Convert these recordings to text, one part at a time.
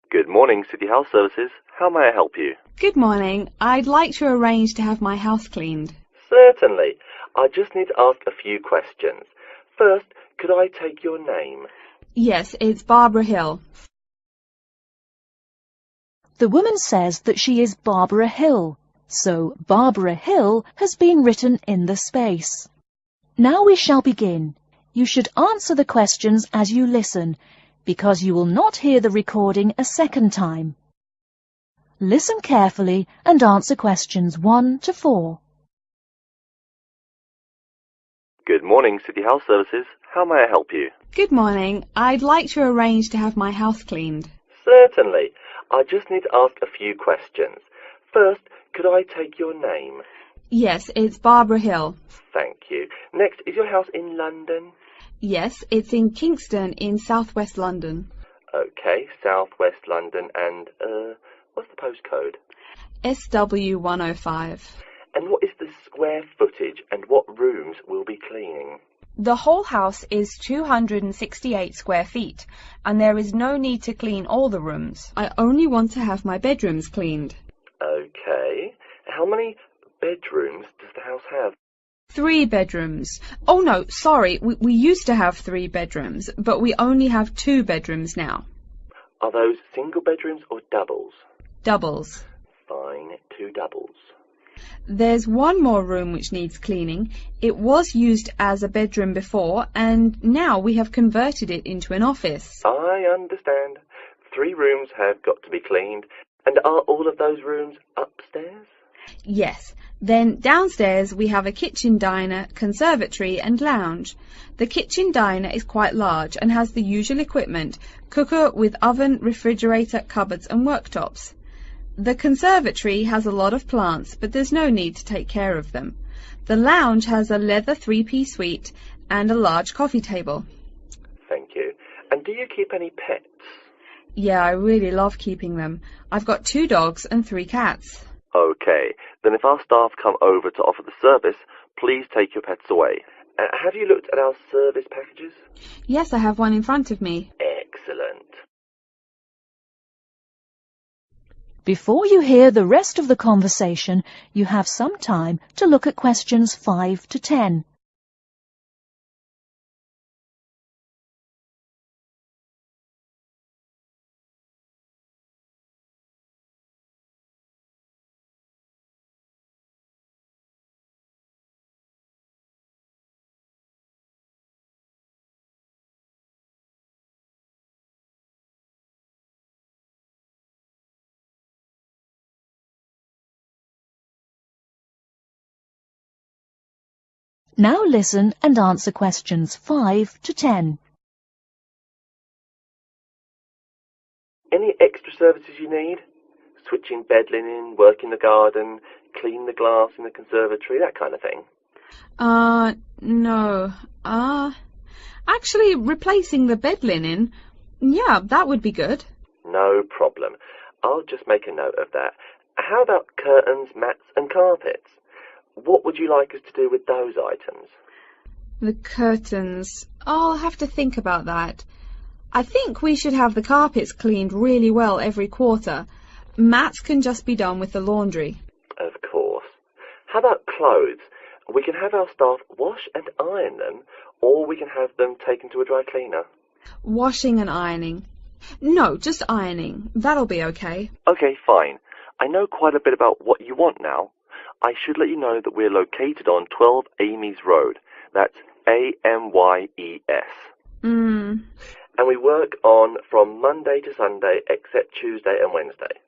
Good morning, City Health Services. How may I help you? Good morning. I'd like to arrange to have my house cleaned. Certainly. I just need to ask a few questions. First, could I take your name? Yes, it's Barbara Hill. The woman says that she is Barbara Hill, so Barbara Hill has been written in the space. Now we shall begin. You should answer the questions as you listen, because you will not hear the recording a second time. Listen carefully and answer questions 1 to 4. Good morning, City Health Services. How may I help you? Good morning. I'd like to arrange to have my house cleaned. Certainly. I just need to ask a few questions. First, could I take your name? Yes, it's Barbara Hill. Thank you. Next, is your house in London? Yes, it's in Kingston in southwest London. Okay, southwest London, and, what's the postcode? SW105. And what is the square footage and what rooms will be cleaning? The whole house is 268 square feet, and there is no need to clean all the rooms. I only want to have my bedrooms cleaned. Okay. How many bedrooms does the house have? 3 bedrooms. Oh no, sorry, we used to have 3 bedrooms, but we only have 2 bedrooms now. Are those single bedrooms or doubles? Doubles. Fine, 2 doubles. There's one more room which needs cleaning. It was used as a bedroom before, and now we have converted it into an office. I understand. 3 rooms have got to be cleaned. And are all of those rooms upstairs? Yes. Then downstairs we have a kitchen diner, conservatory and lounge. The kitchen diner is quite large and has the usual equipment: cooker with oven, refrigerator, cupboards and worktops. The conservatory has a lot of plants, but there's no need to take care of them. The lounge has a leather 3-piece suite and a large coffee table. Thank you. And do you keep any pets? Yeah, I really love keeping them. I've got 2 dogs and 3 cats. Okay, then if our staff come over to offer the service, please take your pets away. Have you looked at our service packages? Yes, I have one in front of me. Excellent. Before you hear the rest of the conversation, you have some time to look at questions 5 to 10. Now listen and answer questions 5 to 10. Any extra services you need? Switching bed linen, work in the garden, clean the glass in the conservatory, that kind of thing? No. Actually, replacing the bed linen, yeah, that would be good. No problem. I'll just make a note of that. How about curtains, mats and carpets? What would you like us to do with those items? The curtains. I'll have to think about that. I think we should have the carpets cleaned really well every quarter. Mats can just be done with the laundry. Of course. How about clothes? We can have our staff wash and iron them, or we can have them taken to a dry cleaner. Washing and ironing. No, just ironing. That'll be okay. Okay, fine. I know quite a bit about what you want now. I should let you know that we're located on 12 Amy's Road. That's Amyes. And we work on from Monday to Sunday except Tuesday and Wednesday.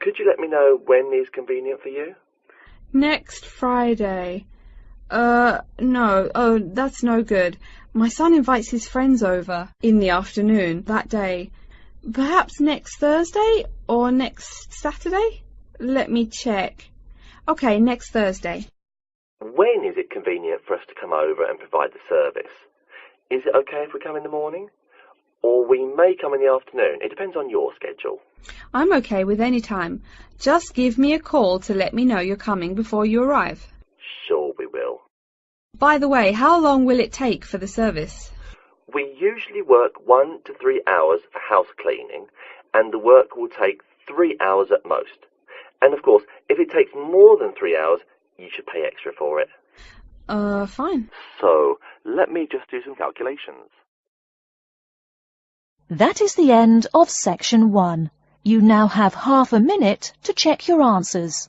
Could you let me know when is convenient for you? Next Friday. No. Oh, that's no good. My son invites his friends over in the afternoon that day. Perhaps next Thursday or next Saturday? Let me check. Okay, next Thursday. When is it convenient for us to come over and provide the service? Is it okay if we come in the morning? Or we may come in the afternoon. It depends on your schedule. I'm okay with any time. Just give me a call to let me know you're coming before you arrive. Sure we will. By the way, how long will it take for the service? We usually work 1 to 3 hours for house cleaning, and the work will take 3 hours at most. And of course, if it takes more than 3 hours, you should pay extra for it. Fine. So, let me just do some calculations. That is the end of section 1. You now have half a minute to check your answers.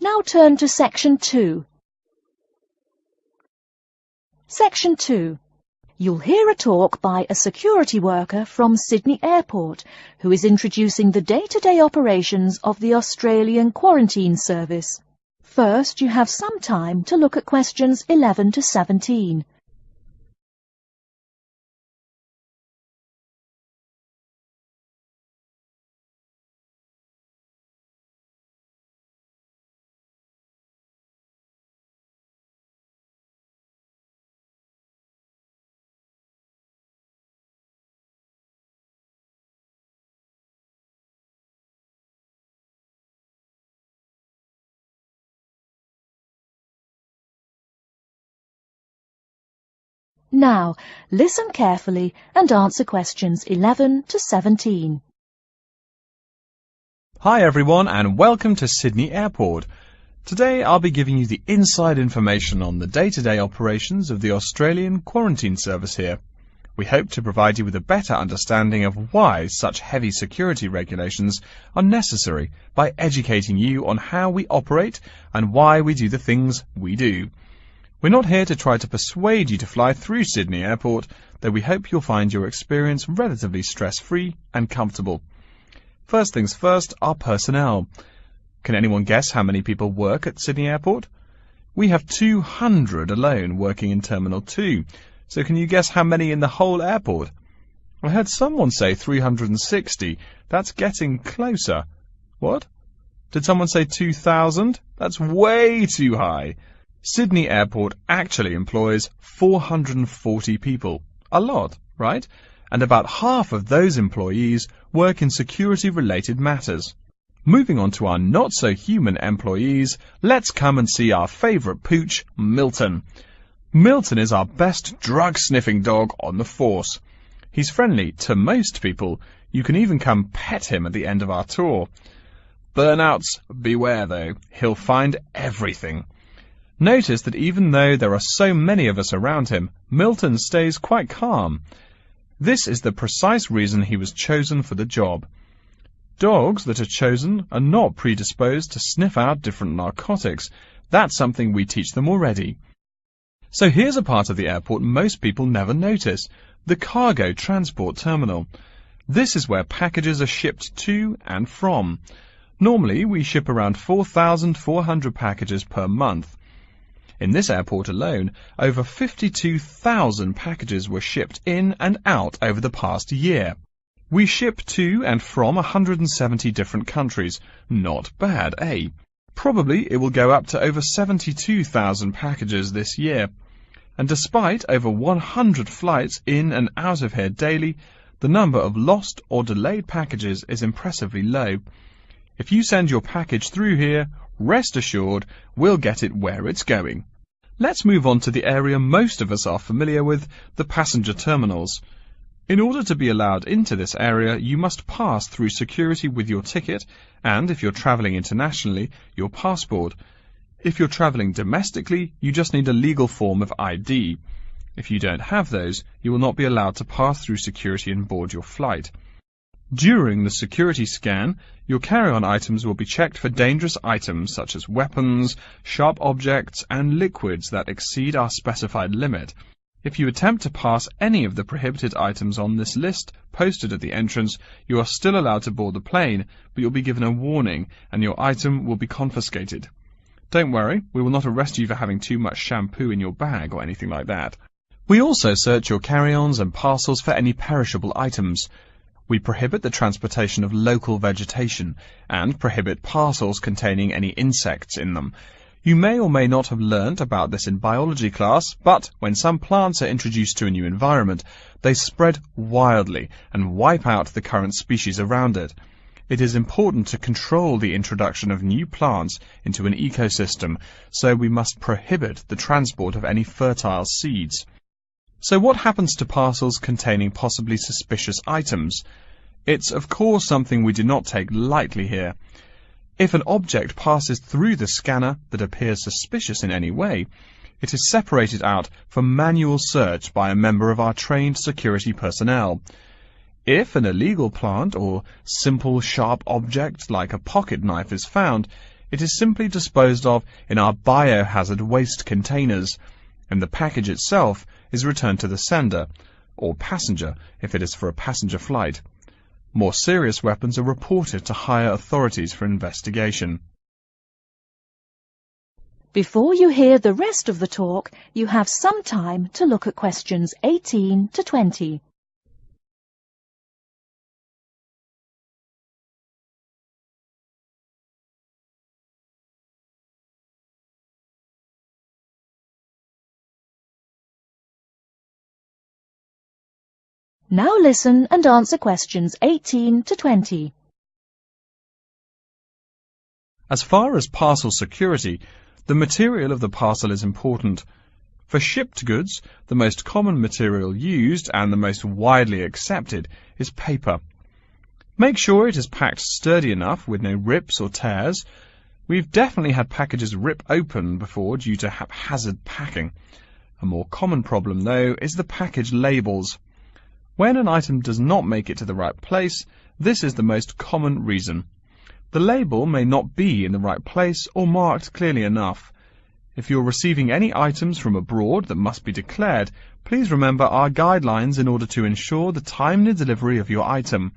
Now turn to section 2. Section 2. You'll hear a talk by a security worker from Sydney Airport who is introducing the day-to-day operations of the Australian Quarantine Service. First, you have some time to look at questions 11 to 17. Now, listen carefully and answer questions 11 to 17. Hi everyone and welcome to Sydney Airport. Today I'll be giving you the inside information on the day-to-day operations of the Australian Quarantine Service here. We hope to provide you with a better understanding of why such heavy security regulations are necessary by educating you on how we operate and why we do the things we do. We're not here to try to persuade you to fly through Sydney Airport, though we hope you'll find your experience relatively stress-free and comfortable. First things first, our personnel. Can anyone guess how many people work at Sydney Airport? We have 200 alone working in Terminal 2. So can you guess how many in the whole airport? I heard someone say 360. That's getting closer. What? Did someone say 2,000? That's way too high. Sydney Airport actually employs 440 people. A lot, right? And about half of those employees work in security-related matters. Moving on to our not-so-human employees, let's come and see our favourite pooch, Milton. Milton is our best drug-sniffing dog on the force. He's friendly to most people. You can even come pet him at the end of our tour. Burnouts, beware though. He'll find everything. Notice that even though there are so many of us around him, Milton stays quite calm. This is the precise reason he was chosen for the job. Dogs that are chosen are not predisposed to sniff out different narcotics. That's something we teach them already. So here's a part of the airport most people never notice, the cargo transport terminal. This is where packages are shipped to and from. Normally we ship around 4,400 packages per month. In this airport alone, over 52,000 packages were shipped in and out over the past year. We ship to and from 170 different countries. Not bad, eh? Probably it will go up to over 72,000 packages this year. And despite over 100 flights in and out of here daily, the number of lost or delayed packages is impressively low. If you send your package through here, rest assured we'll get it where it's going. Let's move on to the area most of us are familiar with, the passenger terminals. In order to be allowed into this area, you must pass through security with your ticket and, if you're travelling internationally, your passport. If you're travelling domestically, you just need a legal form of ID. If you don't have those, you will not be allowed to pass through security and board your flight. During the security scan, your carry-on items will be checked for dangerous items such as weapons, sharp objects, and liquids that exceed our specified limit. If you attempt to pass any of the prohibited items on this list posted at the entrance, you are still allowed to board the plane, but you'll be given a warning and your item will be confiscated. Don't worry, we will not arrest you for having too much shampoo in your bag or anything like that. We also search your carry-ons and parcels for any perishable items. We prohibit the transportation of local vegetation and prohibit parcels containing any insects in them. You may or may not have learnt about this in biology class, but when some plants are introduced to a new environment, they spread wildly and wipe out the current species around it. It is important to control the introduction of new plants into an ecosystem, so we must prohibit the transport of any fertile seeds. So what happens to parcels containing possibly suspicious items? It's of course something we do not take lightly here. If an object passes through the scanner that appears suspicious in any way, it is separated out for manual search by a member of our trained security personnel. If an illegal plant or simple sharp object like a pocket knife is found, it is simply disposed of in our biohazard waste containers, and the package itself is returned to the sender, or passenger if it is for a passenger flight. More serious weapons are reported to higher authorities for investigation. Before you hear the rest of the talk, you have some time to look at questions 18 to 20. Now listen and answer questions 18 to 20. As far as parcel security, the material of the parcel is important. For shipped goods, the most common material used and the most widely accepted is paper. Make sure it is packed sturdy enough with no rips or tears. We've definitely had packages rip open before due to haphazard packing. A more common problem, though, is the package labels. When an item does not make it to the right place, this is the most common reason. The label may not be in the right place or marked clearly enough. If you're receiving any items from abroad that must be declared, please remember our guidelines in order to ensure the timely delivery of your item.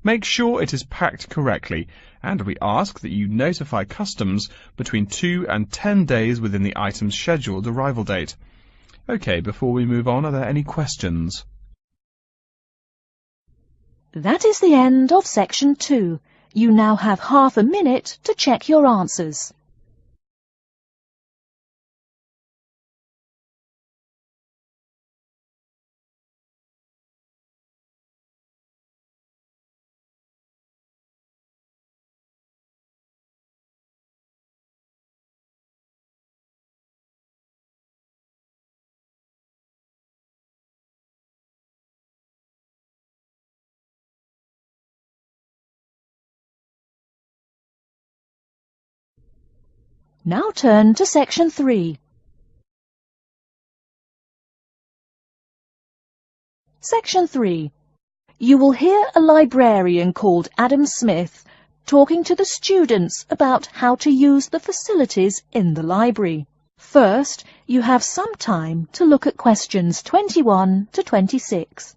Make sure it is packed correctly, and we ask that you notify customs between 2 and 10 days within the item's scheduled arrival date. Okay, before we move on, are there any questions? That is the end of section 2. You now have half a minute to check your answers. Now turn to section 3. Section 3. You will hear a librarian called Adam Smith talking to the students about how to use the facilities in the library. First, you have some time to look at questions 21 to 26.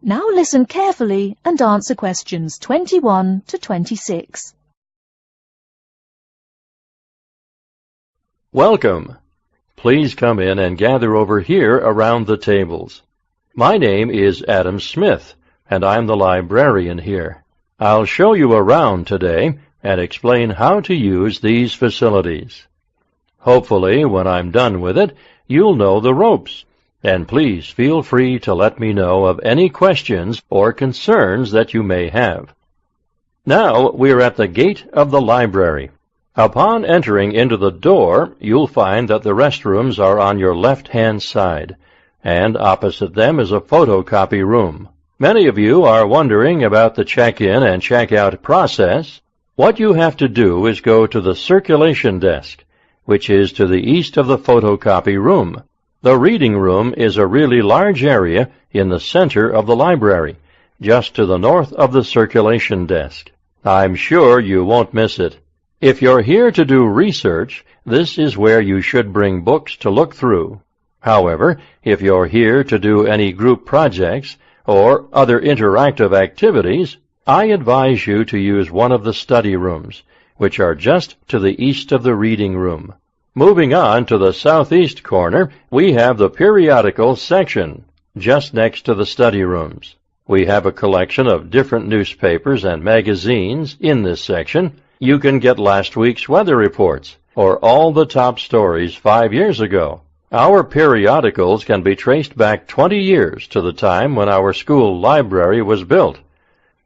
Now listen carefully and answer questions 21 to 26. Welcome. Please come in and gather over here around the tables. My name is Adam Smith, and I'm the librarian here. I'll show you around today and explain how to use these facilities. Hopefully, when I'm done with it, you'll know the ropes. And please feel free to let me know of any questions or concerns that you may have. Now we're at the gate of the library. Upon entering into the door, you'll find that the restrooms are on your left-hand side, and opposite them is a photocopy room. Many of you are wondering about the check-in and check-out process. What you have to do is go to the circulation desk, which is to the east of the photocopy room. The reading room is a really large area in the center of the library, just to the north of the circulation desk. I'm sure you won't miss it. If you're here to do research, this is where you should bring books to look through. However, if you're here to do any group projects or other interactive activities, I advise you to use one of the study rooms, which are just to the east of the reading room. Moving on to the southeast corner, we have the Periodical Section, just next to the study rooms. We have a collection of different newspapers and magazines in this section. You can get last week's weather reports, or all the top stories 5 years ago. Our periodicals can be traced back 20 years to the time when our school library was built.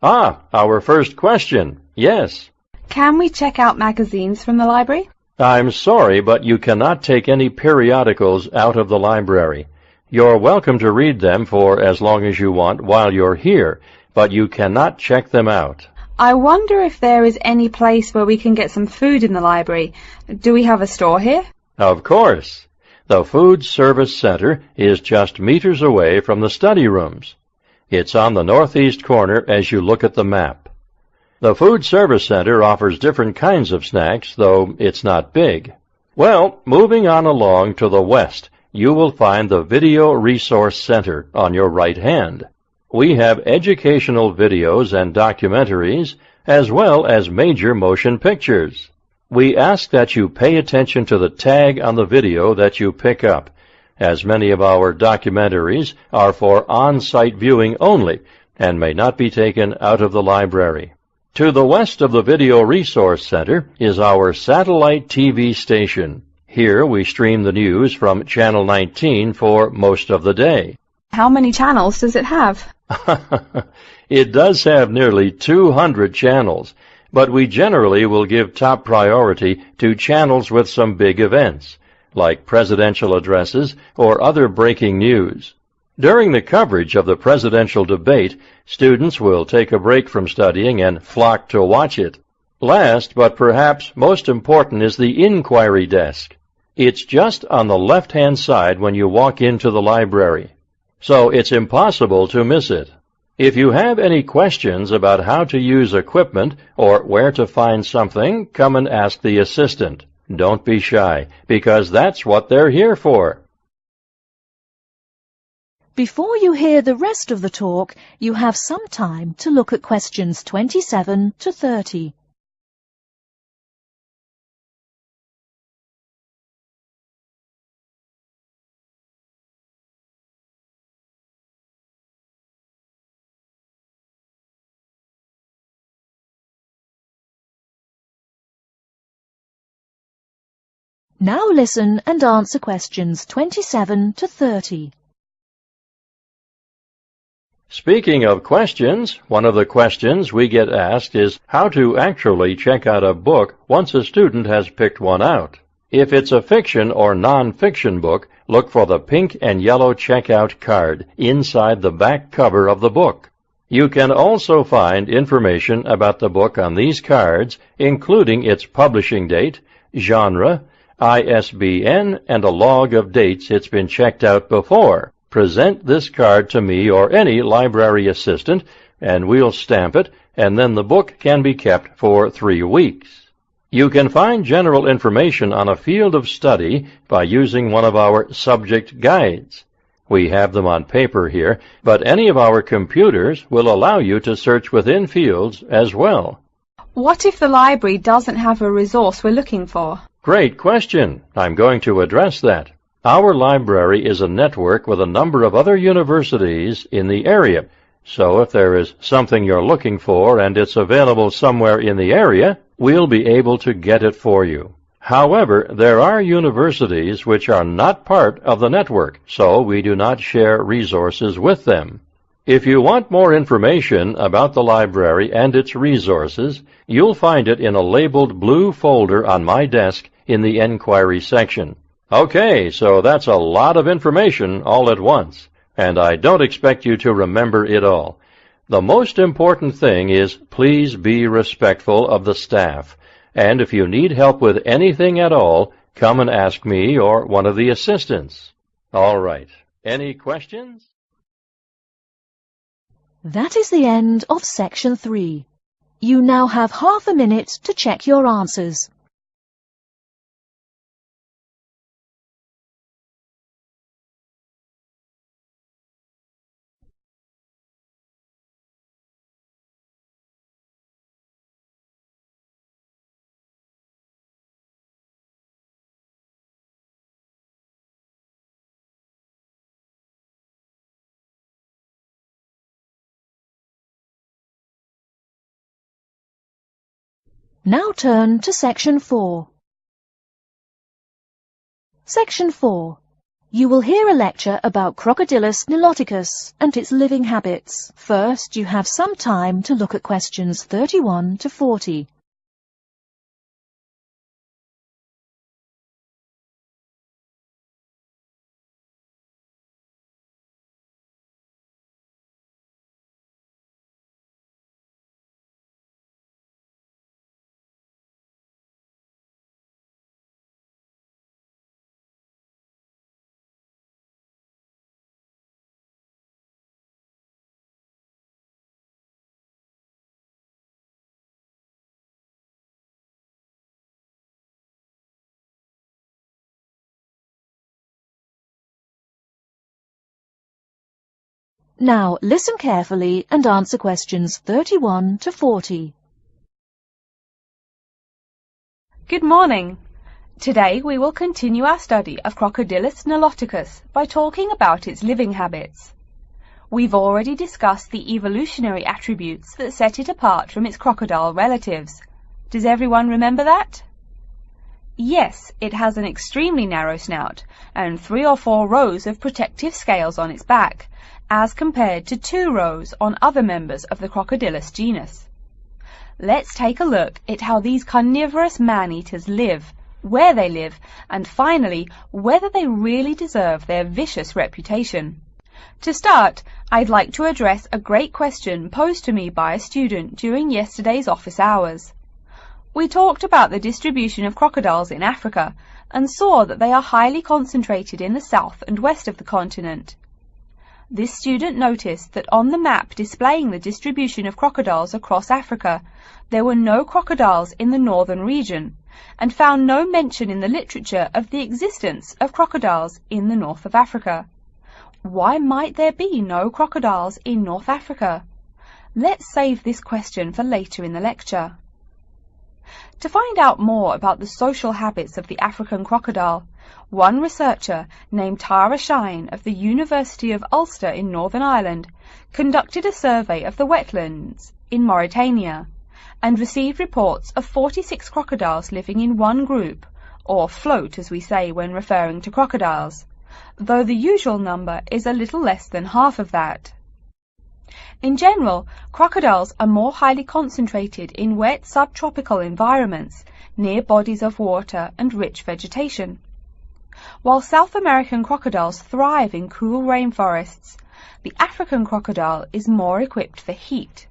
Our first question. Yes. Can we check out magazines from the library? I'm sorry, but you cannot take any periodicals out of the library. You're welcome to read them for as long as you want while you're here, but you cannot check them out. I wonder if there is any place where we can get some food in the library. Do we have a store here? Of course. The Food Service Center is just meters away from the study rooms. It's on the northeast corner as you look at the map. The Food Service Center offers different kinds of snacks, though it's not big. Well, moving on along to the west, you will find the Video Resource Center on your right hand. We have educational videos and documentaries, as well as major motion pictures. We ask that you pay attention to the tag on the video that you pick up, as many of our documentaries are for on-site viewing only and may not be taken out of the library. To the west of the Video Resource Center is our satellite TV station. Here we stream the news from Channel 19 for most of the day. How many channels does it have? It does have nearly 200 channels, but we generally will give top priority to channels with some big events, like presidential addresses or other breaking news. During the coverage of the presidential debate, students will take a break from studying and flock to watch it. Last, but perhaps most important, is the inquiry desk. It's just on the left-hand side when you walk into the library, so it's impossible to miss it. If you have any questions about how to use equipment or where to find something, come and ask the assistant. Don't be shy, because that's what they're here for. Before you hear the rest of the talk, you have some time to look at questions 27 to 30. Now listen and answer questions 27 to 30. Speaking of questions, one of the questions we get asked is how to actually check out a book once a student has picked one out. If it's a fiction or non-fiction book, look for the pink and yellow checkout card inside the back cover of the book. You can also find information about the book on these cards, including its publishing date, genre, ISBN, and a log of dates it's been checked out before. Present this card to me or any library assistant, and we'll stamp it, and then the book can be kept for 3 weeks. You can find general information on a field of study by using one of our subject guides. We have them on paper here, but any of our computers will allow you to search within fields as well. What if the library doesn't have a resource we're looking for? Great question. I'm going to address that. Our library is a network with a number of other universities in the area, so if there is something you're looking for and it's available somewhere in the area, we'll be able to get it for you. However, there are universities which are not part of the network, so we do not share resources with them. If you want more information about the library and its resources, you'll find it in a labeled blue folder on my desk in the Enquiry section. Okay, so that's a lot of information all at once, and I don't expect you to remember it all. The most important thing is please be respectful of the staff, and if you need help with anything at all, come and ask me or one of the assistants. All right, any questions? That is the end of Section 3. You now have half a minute to check your answers. Now turn to Section 4. Section 4. You will hear a lecture about Crocodylus niloticus and its living habits. First, you have some time to look at questions 31 to 40. Now listen carefully and answer questions 31 to 40. Good morning. Today we will continue our study of Crocodylus niloticus by talking about its living habits. We've already discussed the evolutionary attributes that set it apart from its crocodile relatives. Does everyone remember that? Yes, it has an extremely narrow snout and 3 or 4 rows of protective scales on its back, as compared to 2 rows on other members of the Crocodylus genus. Let's take a look at how these carnivorous man-eaters live, where they live, and finally, whether they really deserve their vicious reputation. To start, I'd like to address a great question posed to me by a student during yesterday's office hours. We talked about the distribution of crocodiles in Africa and saw that they are highly concentrated in the south and west of the continent. This student noticed that on the map displaying the distribution of crocodiles across Africa, there were no crocodiles in the northern region, and found no mention in the literature of the existence of crocodiles in the north of Africa. Why might there be no crocodiles in North Africa? Let's save this question for later in the lecture. To find out more about the social habits of the African crocodile, one researcher named Tara Shine of the University of Ulster in Northern Ireland conducted a survey of the wetlands in Mauritania and received reports of 46 crocodiles living in one group, or float as we say when referring to crocodiles, though the usual number is a little less than half of that. In general, crocodiles are more highly concentrated in wet subtropical environments, near bodies of water and rich vegetation. While South American crocodiles thrive in cool rainforests, the African crocodile is more equipped for heat.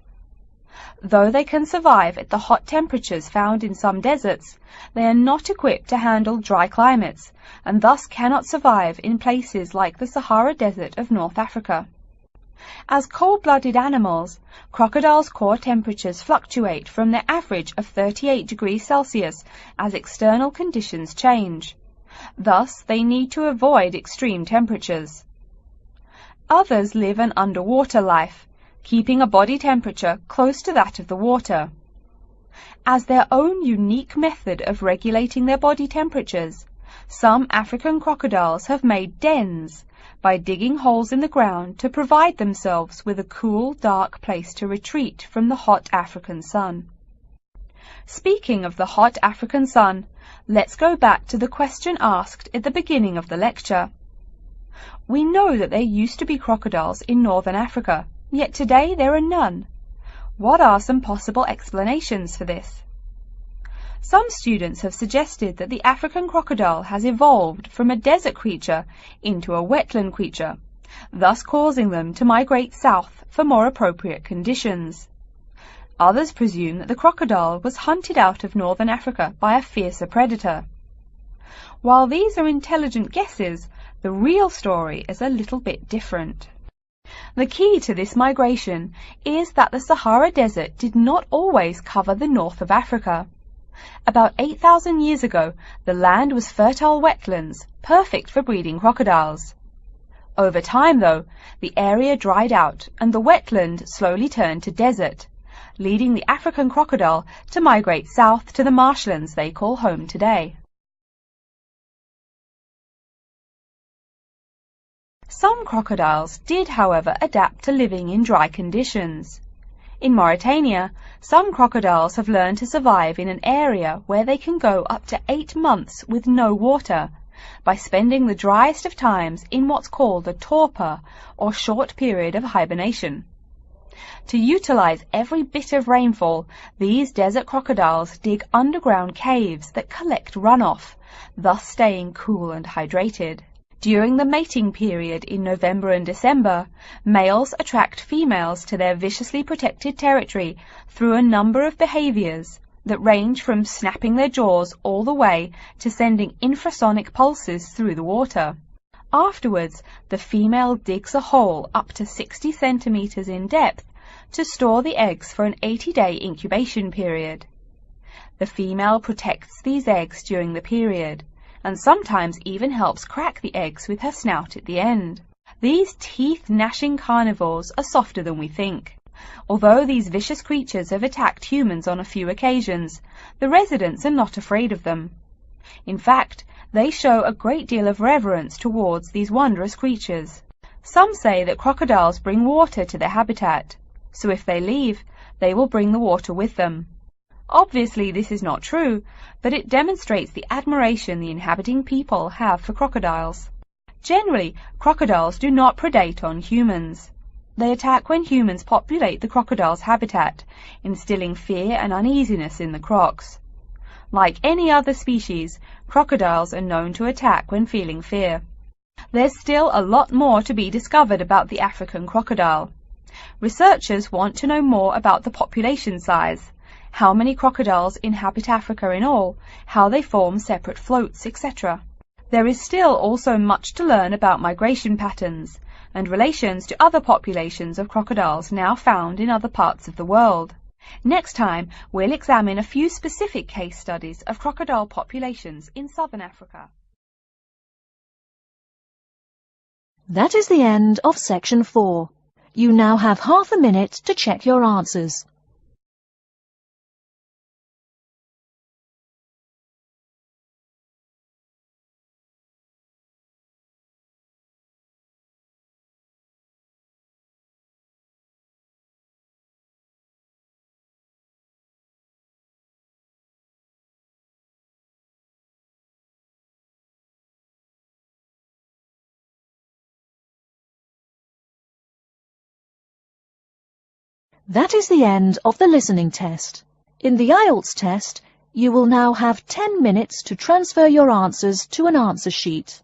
Though they can survive at the hot temperatures found in some deserts, they are not equipped to handle dry climates, and thus cannot survive in places like the Sahara Desert of North Africa. As cold-blooded animals, crocodiles' core temperatures fluctuate from their average of 38 degrees Celsius as external conditions change. Thus, they need to avoid extreme temperatures. Others live an underwater life, keeping a body temperature close to that of the water. As their own unique method of regulating their body temperatures, some African crocodiles have made dens by digging holes in the ground to provide themselves with a cool, dark place to retreat from the hot African sun. Speaking of the hot African sun, let's go back to the question asked at the beginning of the lecture. We know that there used to be crocodiles in northern Africa, yet today there are none. What are some possible explanations for this? Some students have suggested that the African crocodile has evolved from a desert creature into a wetland creature, thus causing them to migrate south for more appropriate conditions. Others presume that the crocodile was hunted out of northern Africa by a fiercer predator. While these are intelligent guesses, the real story is a little bit different. The key to this migration is that the Sahara Desert did not always cover the north of Africa. About 8,000 years ago, the land was fertile wetlands, perfect for breeding crocodiles. Over time, though, the area dried out and the wetland slowly turned to desert, leading the African crocodile to migrate south to the marshlands they call home today. Some crocodiles did, however, adapt to living in dry conditions. In Mauritania, some crocodiles have learned to survive in an area where they can go up to 8 months with no water, by spending the driest of times in what's called a torpor, or short period of hibernation. To utilize every bit of rainfall, these desert crocodiles dig underground caves that collect runoff, thus staying cool and hydrated. During the mating period in November and December, males attract females to their viciously protected territory through a number of behaviors that range from snapping their jaws all the way to sending infrasonic pulses through the water. Afterwards, the female digs a hole up to 60 centimeters in depth to store the eggs for an 80-day incubation period. The female protects these eggs during the period, and sometimes even helps crack the eggs with her snout at the end. These teeth-gnashing carnivores are softer than we think. Although these vicious creatures have attacked humans on a few occasions, the residents are not afraid of them. In fact, they show a great deal of reverence towards these wondrous creatures. Some say that crocodiles bring water to their habitat, so if they leave, they will bring the water with them. Obviously, this is not true, but it demonstrates the admiration the inhabiting people have for crocodiles. Generally, crocodiles do not predate on humans. They attack when humans populate the crocodile's habitat, instilling fear and uneasiness in the crocs. Like any other species, crocodiles are known to attack when feeling fear. There's still a lot more to be discovered about the African crocodile. Researchers want to know more about the population size, how many crocodiles inhabit Africa in all, how they form separate floats, etc. There is still also much to learn about migration patterns and relations to other populations of crocodiles now found in other parts of the world. Next time, we'll examine a few specific case studies of crocodile populations in southern Africa. That is the end of section 4. You now have half a minute to check your answers. That is the end of the listening test. In the Ielts test, you will now have 10 minutes to transfer your answers to an answer sheet.